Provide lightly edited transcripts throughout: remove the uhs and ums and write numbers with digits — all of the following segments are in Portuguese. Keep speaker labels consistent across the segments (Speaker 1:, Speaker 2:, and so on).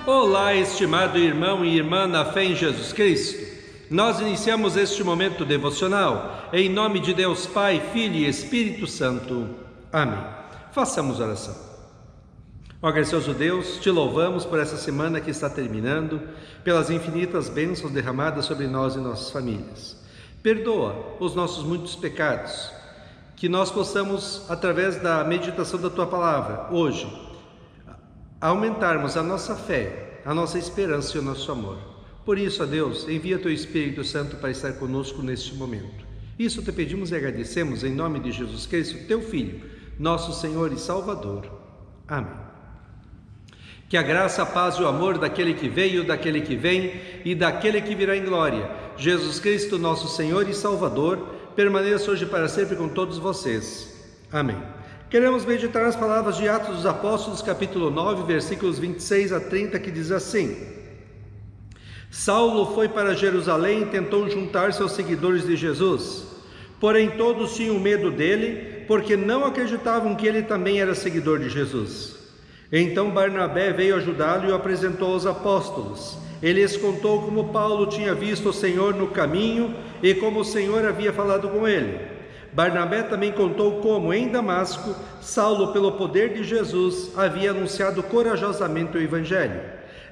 Speaker 1: Olá, estimado irmão e irmã na fé em Jesus Cristo. Nós iniciamos este momento devocional em nome de Deus Pai, Filho e Espírito Santo. Amém. Façamos oração. Ó gracioso Deus, te louvamos por essa semana que está terminando, pelas infinitas bênçãos derramadas sobre nós e nossas famílias. Perdoa os nossos muitos pecados, que nós possamos, através da meditação da Tua Palavra, hoje, aumentarmos a nossa fé, a nossa esperança e o nosso amor. Por isso, ó Deus, envia Teu Espírito Santo para estar conosco neste momento. Isso te pedimos e agradecemos em nome de Jesus Cristo, Teu Filho, nosso Senhor e Salvador. Amém. Que a graça, a paz e o amor daquele que veio, daquele que vem e daquele que virá em glória, Jesus Cristo, nosso Senhor e Salvador, permaneça hoje e para sempre com todos vocês. Amém. Queremos meditar nas palavras de Atos dos Apóstolos, capítulo 9, versículos 26 a 30, que diz assim: Saulo foi para Jerusalém e tentou juntar-se aos seguidores de Jesus. Porém todos tinham medo dele, porque não acreditavam que ele também era seguidor de Jesus. Então Barnabé veio ajudá-lo e o apresentou aos apóstolos. Ele lhes contou como Paulo tinha visto o Senhor no caminho e como o Senhor havia falado com ele. Barnabé também contou como, em Damasco, Saulo, pelo poder de Jesus, havia anunciado corajosamente o Evangelho.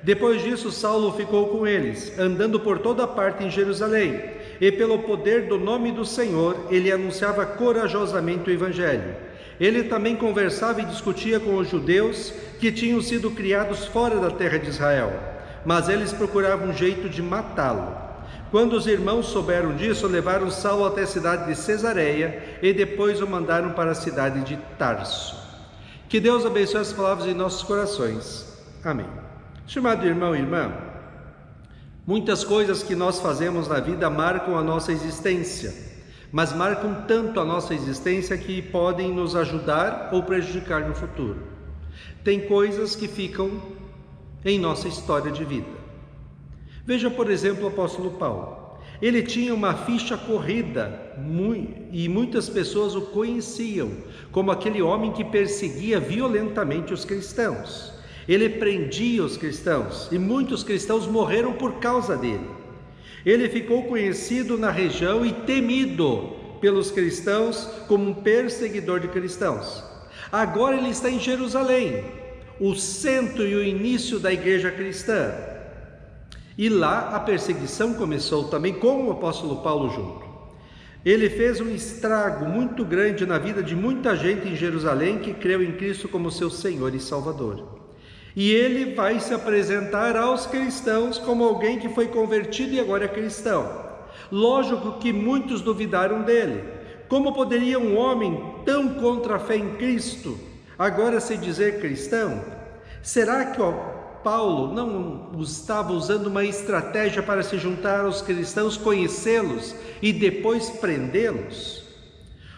Speaker 1: Depois disso, Saulo ficou com eles, andando por toda parte em Jerusalém, e pelo poder do nome do Senhor, ele anunciava corajosamente o Evangelho. Ele também conversava e discutia com os judeus que tinham sido criados fora da terra de Israel, mas eles procuravam um jeito de matá-lo. Quando os irmãos souberam disso, levaram Saulo até a cidade de Cesareia e depois o mandaram para a cidade de Tarso. Que Deus abençoe as palavras em nossos corações. Amém. Estimado irmão e irmã, muitas coisas que nós fazemos na vida marcam a nossa existência, mas marcam tanto a nossa existência que podem nos ajudar ou prejudicar no futuro. Tem coisas que ficam em nossa história de vida. Veja, por exemplo, o apóstolo Paulo. Ele tinha uma ficha corrida e muitas pessoas o conheciam como aquele homem que perseguia violentamente os cristãos. Ele prendia os cristãos e muitos cristãos morreram por causa dele. Ele ficou conhecido na região e temido pelos cristãos como um perseguidor de cristãos. Agora ele está em Jerusalém, o centro e o início da igreja cristã. E lá a perseguição começou também com o apóstolo Paulo junto. Ele fez um estrago muito grande na vida de muita gente em Jerusalém que creu em Cristo como seu Senhor e Salvador. E ele vai se apresentar aos cristãos como alguém que foi convertido e agora é cristão. Lógico que muitos duvidaram dele. Como poderia um homem tão contra a fé em Cristo agora se dizer cristão? Será que Paulo não estava usando uma estratégia para se juntar aos cristãos, conhecê-los e depois prendê-los?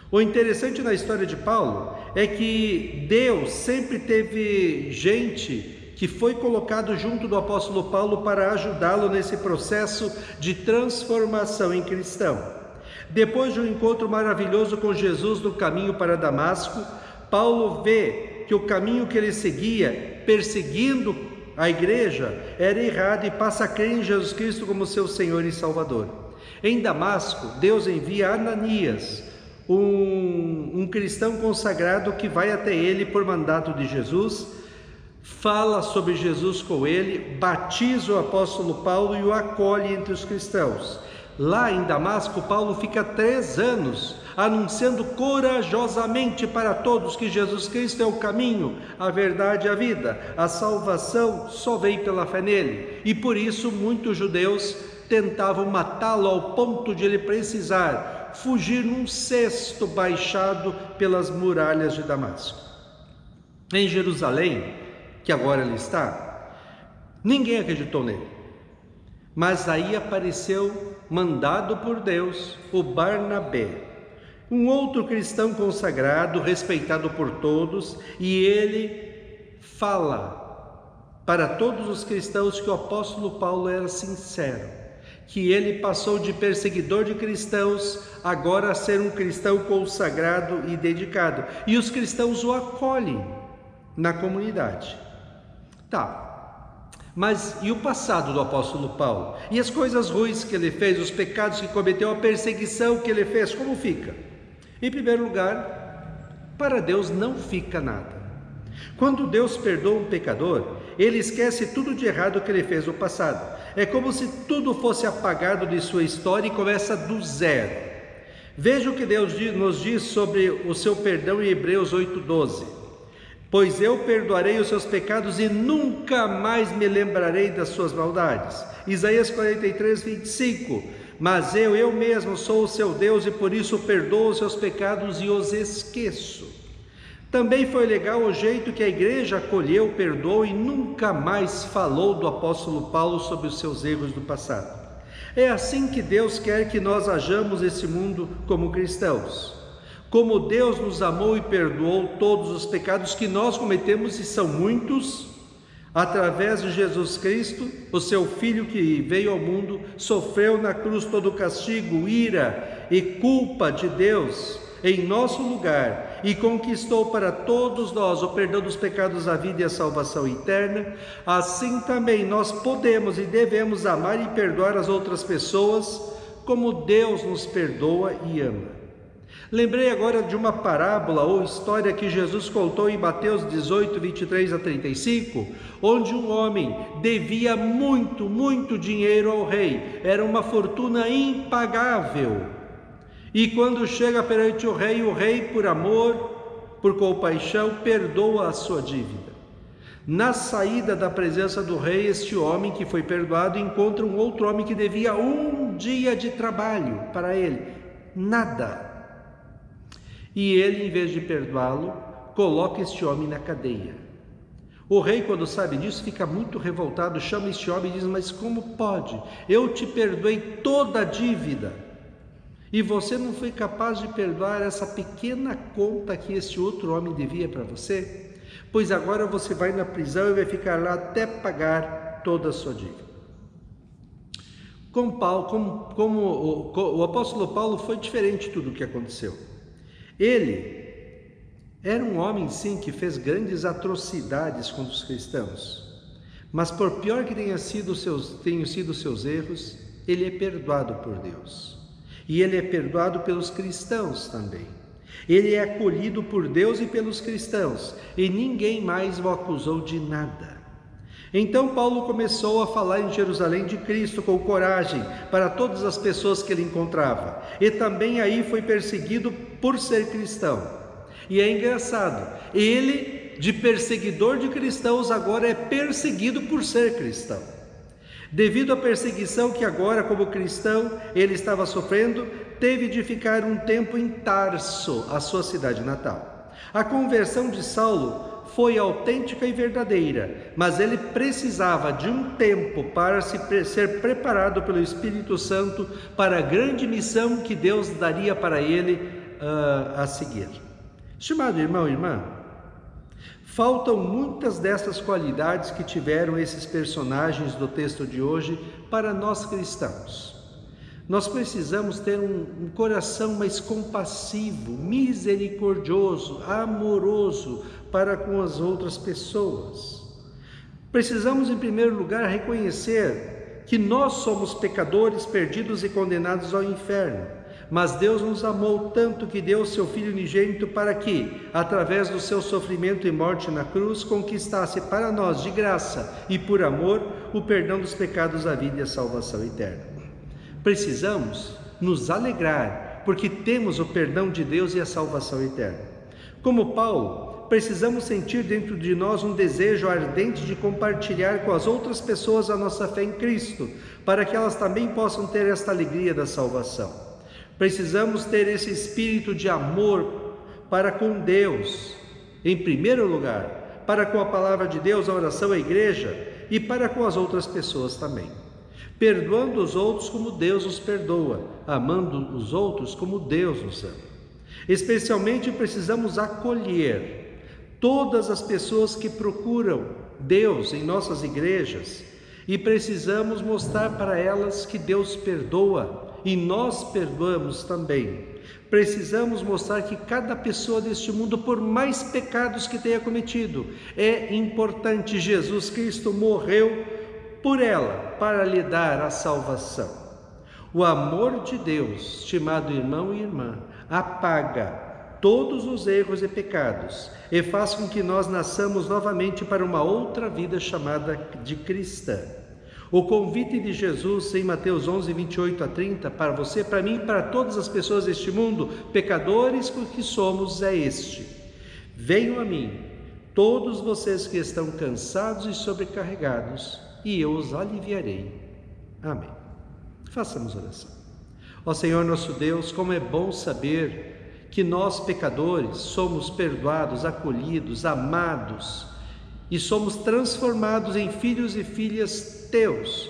Speaker 1: O interessante na história de Paulo é que Deus sempre teve gente que foi colocado junto do apóstolo Paulo para ajudá-lo nesse processo de transformação em cristão. Depois de um encontro maravilhoso com Jesus no caminho para Damasco, Paulo vê que o caminho que ele seguia, perseguindo a igreja, era errado e passa a crer em Jesus Cristo como seu Senhor e Salvador. Em Damasco, Deus envia Ananias, um cristão consagrado que vai até ele por mandato de Jesus, fala sobre Jesus com ele, batiza o apóstolo Paulo e o acolhe entre os cristãos. Lá em Damasco, Paulo fica 3 anos anunciando corajosamente para todos que Jesus Cristo é o caminho, a verdade e a vida. A salvação só vem pela fé nele. E por isso muitos judeus tentavam matá-lo ao ponto de ele precisar fugir num cesto baixado pelas muralhas de Damasco. Em Jerusalém, que agora ele está, ninguém acreditou nele. Mas aí apareceu, mandado por Deus, o Barnabé, um outro cristão consagrado, respeitado por todos, e ele fala para todos os cristãos que o apóstolo Paulo era sincero, que ele passou de perseguidor de cristãos agora a ser um cristão consagrado e dedicado, e os cristãos o acolhem na comunidade. Tá, Mas e o passado do apóstolo Paulo? E as coisas ruins que ele fez, os pecados que cometeu, a perseguição que ele fez, como fica? Em primeiro lugar, para Deus não fica nada. Quando Deus perdoa um pecador, Ele esquece tudo de errado que ele fez no passado. É como se tudo fosse apagado de sua história e começa do zero. Veja o que Deus nos diz sobre o seu perdão em Hebreus 8:12. Pois eu perdoarei os seus pecados e nunca mais me lembrarei das suas maldades. Isaías 43:25. Mas eu mesmo sou o seu Deus e por isso perdoo os seus pecados e os esqueço. Também foi legal o jeito que a igreja acolheu, perdoou e nunca mais falou do apóstolo Paulo sobre os seus erros do passado. É assim que Deus quer que nós hajamos nesse mundo como cristãos. Como Deus nos amou e perdoou todos os pecados que nós cometemos, e são muitos, através de Jesus Cristo, o seu Filho que veio ao mundo, sofreu na cruz todo o castigo, ira e culpa de Deus em nosso lugar e conquistou para todos nós o perdão dos pecados, a vida e a salvação eterna. Assim também nós podemos e devemos amar e perdoar as outras pessoas como Deus nos perdoa e ama. Lembrei agora de uma parábola ou história que Jesus contou em Mateus 18:23-35, onde um homem devia muito dinheiro ao rei, era uma fortuna impagável. E quando chega perante o rei por amor, por compaixão, perdoa a sua dívida. Na saída da presença do rei, este homem que foi perdoado encontra um outro homem que devia um dia de trabalho para ele, nada. E ele, em vez de perdoá-lo, coloca este homem na cadeia. O rei, quando sabe disso, fica muito revoltado, chama este homem e diz: mas como pode? Eu te perdoei toda a dívida e você não foi capaz de perdoar essa pequena conta que este outro homem devia para você? Pois agora você vai na prisão e vai ficar lá até pagar toda a sua dívida. Como o apóstolo Paulo, foi diferente tudo o que aconteceu. Ele era um homem, sim, que fez grandes atrocidades contra os cristãos, mas por pior que tenham sido os seus erros, ele é perdoado por Deus, e ele é perdoado pelos cristãos também. Ele é acolhido por Deus e pelos cristãos, e ninguém mais o acusou de nada. Então Paulo começou a falar em Jerusalém de Cristo com coragem para todas as pessoas que ele encontrava, e também aí foi perseguido por ser cristão. E é engraçado, ele, de perseguidor de cristãos, agora é perseguido por ser cristão. Devido à perseguição que agora, como cristão, ele estava sofrendo, teve de ficar um tempo em Tarso, a sua cidade natal. A conversão de Saulo foi autêntica e verdadeira, mas ele precisava de um tempo para ser preparado pelo Espírito Santo para a grande missão que Deus daria para ele a seguir. Estimado irmão e irmã, faltam muitas dessas qualidades que tiveram esses personagens do texto de hoje para nós cristãos. Nós precisamos ter um coração mais compassivo, misericordioso, amoroso para com as outras pessoas. Precisamos, em primeiro lugar, reconhecer que nós somos pecadores, perdidos e condenados ao inferno. Mas Deus nos amou tanto que deu o seu Filho unigênito para que, através do seu sofrimento e morte na cruz, conquistasse para nós, de graça e por amor, o perdão dos pecados, a vida e a salvação eterna. Precisamos nos alegrar, porque temos o perdão de Deus e a salvação eterna. Como Paulo, precisamos sentir dentro de nós um desejo ardente de compartilhar com as outras pessoas a nossa fé em Cristo, para que elas também possam ter esta alegria da salvação. Precisamos ter esse espírito de amor para com Deus, em primeiro lugar, para com a palavra de Deus, a oração, a igreja, e para com as outras pessoas também. Perdoando os outros como Deus os perdoa, amando os outros como Deus nos ama. Especialmente precisamos acolher todas as pessoas que procuram Deus em nossas igrejas, e precisamos mostrar para elas que Deus perdoa e nós perdoamos também. Precisamos mostrar que cada pessoa deste mundo, por mais pecados que tenha cometido, é importante. Jesus Cristo morreu por ela, para lhe dar a salvação. O amor de Deus, estimado irmão e irmã, apaga todos os erros e pecados e faz com que nós nasçamos novamente para uma outra vida chamada de cristã. O convite de Jesus em Mateus 11, 28 a 30, para você, para mim e para todas as pessoas deste mundo, pecadores que somos, é este: venham a mim, todos vocês que estão cansados e sobrecarregados, e eu os aliviarei. Amém. Façamos oração. Ó Senhor nosso Deus, como é bom saber que nós, pecadores, somos perdoados, acolhidos, amados e somos transformados em filhos e filhas teus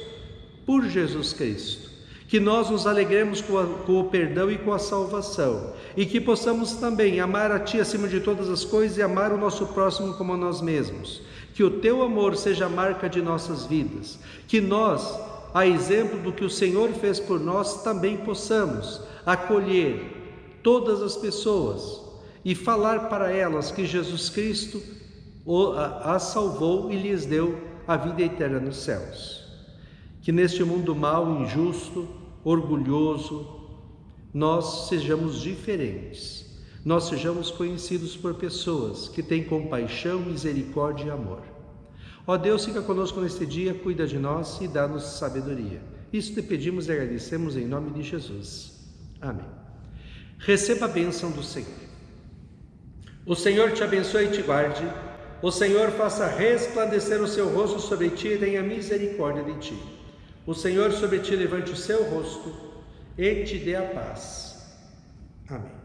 Speaker 1: por Jesus Cristo. Que nós nos alegremos com o perdão e com a salvação e que possamos também amar a Ti acima de todas as coisas e amar o nosso próximo como a nós mesmos. Que o Teu amor seja a marca de nossas vidas. Que nós, a exemplo do que o Senhor fez por nós, também possamos acolher todas as pessoas e falar para elas que Jesus Cristo as salvou e lhes deu a vida eterna nos céus. Que neste mundo mau, injusto, orgulhoso, nós sejamos diferentes, nós sejamos conhecidos por pessoas que têm compaixão, misericórdia e amor. Ó Deus, fica conosco neste dia, cuida de nós e dá-nos sabedoria. Isso te pedimos e agradecemos em nome de Jesus. Amém. Receba a bênção do Senhor. O Senhor te abençoe e te guarde. O Senhor faça resplandecer o seu rosto sobre ti e tenha misericórdia de ti. O Senhor sobre ti levante o seu rosto e te dê a paz. Amém.